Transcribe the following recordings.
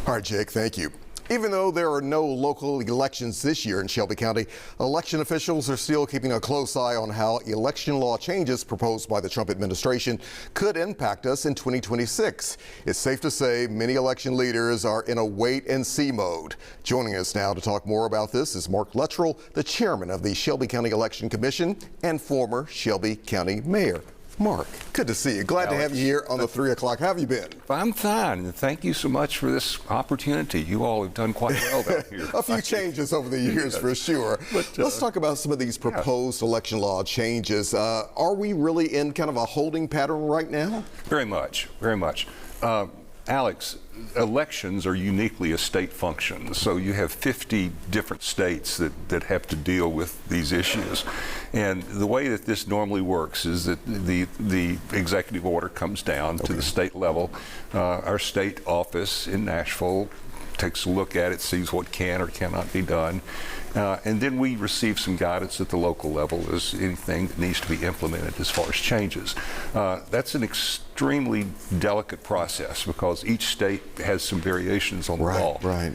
All right, Jake, thank you. Even though there are no local elections this year in Shelby County, election officials are still keeping a close eye on how election law changes proposed by the Trump administration could impact us in 2026. It's safe to say many election leaders are in a wait-and-see mode. Joining us now to talk more about this is Mark Luttrell, the chairman of the Shelby County Election Commission and former Shelby County mayor. Mark, good to see you. Glad to have you here on the 3 o'clock. How have you been? I'm fine. Thank you so much for this opportunity. You all have done quite well down here. A few changes over the years for sure. But, let's talk about some of these proposed election law changes. Are we really in kind of a holding pattern right now? Very much, very much. Alex, elections are uniquely a state function, so you have 50 different states that have to deal with these issues. And the way that this normally works is that the executive order comes down to the state level. Our state office in Nashville takes a look at it, sees what can or cannot be done, and then we receive some guidance at the local level as anything that needs to be implemented as far as changes. That's an extremely delicate process because each state has some variations on the law. Right.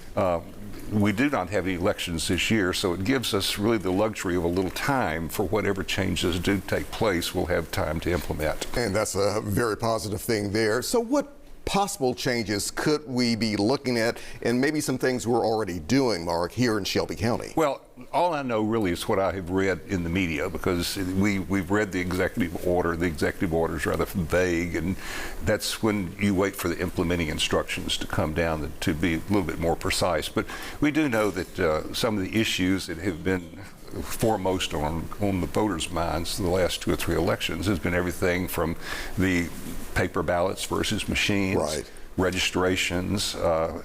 We do not have any elections this year, so it gives us really the luxury of a little time for whatever changes do take place. We'll have time to implement. And that's a very positive thing there. So what possible changes could we be looking at, and maybe some things we're already doing, Mark, here in Shelby County? Well, all I know really is what I have read in the media, because we've read the executive order. The executive order is rather vague, and that's when you wait for the implementing instructions to come down to be a little bit more precise. But we do know that some of the issues that have been foremost on the voters' minds the last 2 or 3 elections has been everything from the paper ballots versus machines, registrations,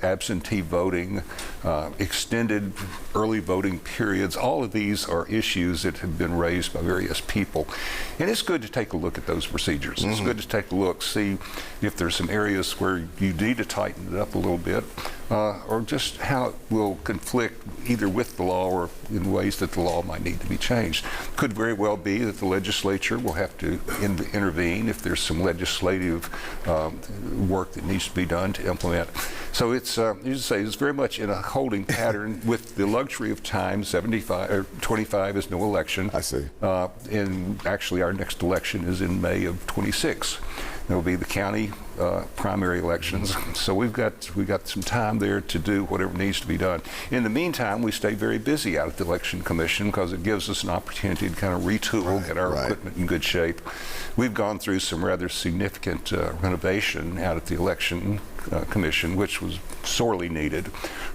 absentee voting, extended early voting periods. All of these are issues that have been raised by various people. And it's good to take a look at those procedures. It's good to take a look, see if there's some areas where you need to tighten it up a little bit, or just how it will conflict either with the law or in ways that the law might need to be changed. Could very well be that the legislature will have to intervene if there's some legislative work that needs to be done to implement. So it's, you say, it's very much in a holding pattern with the luxury of time. 75 or 25 is no election. I see. And actually our next election is in May of 26. There'll be the county primary elections. So we've got some time there to do whatever needs to be done. In the meantime, we stay very busy out at the Election Commission because it gives us an opportunity to kind of retool, get our equipment in good shape. We've gone through some rather significant renovation out at the Election Commission, which was sorely needed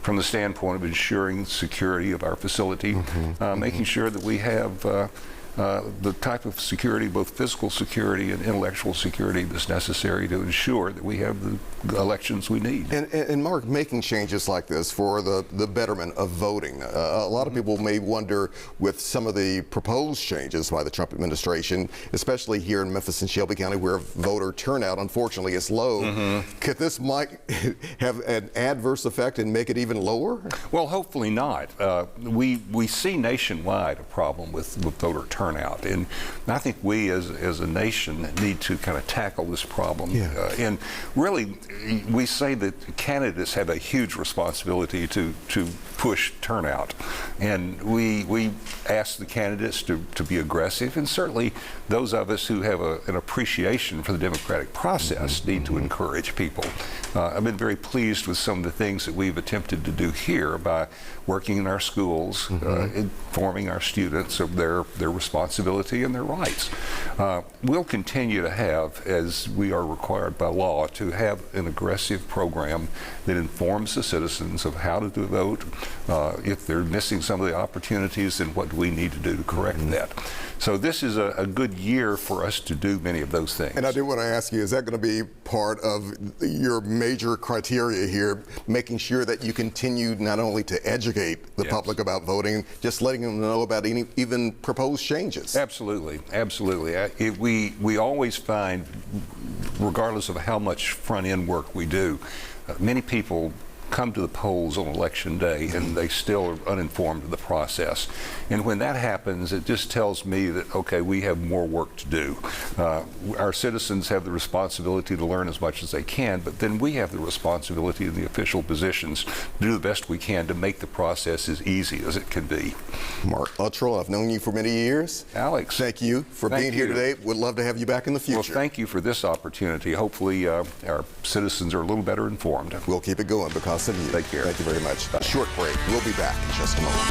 from the standpoint of ensuring the security of our facility, making sure that we have the type of security, both physical security and intellectual security, that's necessary to ensure that we have the elections we need. And Mark, making changes like this for the betterment of voting, a lot of people may wonder with some of the proposed changes by the Trump administration, especially here in Memphis and Shelby County, where voter turnout unfortunately is low, could this might have an adverse effect and make it even lower? Well, hopefully not. We see nationwide a problem with voter turnout, and I think we as a nation need to kind of tackle this problem. And really, we say that candidates have a huge responsibility to push turnout, and we ask the candidates to be aggressive, and certainly those of us who have an appreciation for the democratic process need to encourage people. I've been very pleased with some of the things that we've attempted to do here by working in our schools, informing our students of their responsibility and their rights. We'll continue to have, as we are required by law, to have an aggressive program that informs the citizens of how to vote, if they're missing some of the opportunities, and what do we need to do to correct that. So this is a good year for us to do many of those things. And I did want to ask you, is that going to be part of your major criteria here, making sure that you continue not only to educate the public about voting, just letting them know about any even proposed changes? Absolutely, absolutely. We always find, regardless of how much front-end work we do, many people come to the polls on election day and they still are uninformed of the process. And when that happens, it just tells me that, okay, we have more work to do. Our citizens have the responsibility to learn as much as they can, but then we have the responsibility in the official positions to do the best we can to make the process as easy as it can be. Mark Luttrell, I've known you for many years. Alex. Thank you for being here today. Would love to have you back in the future. Well, thank you for this opportunity. Hopefully our citizens are a little better informed. We'll keep it going because of you. Take care. Thank you very much. A short break. We'll be back in just a moment.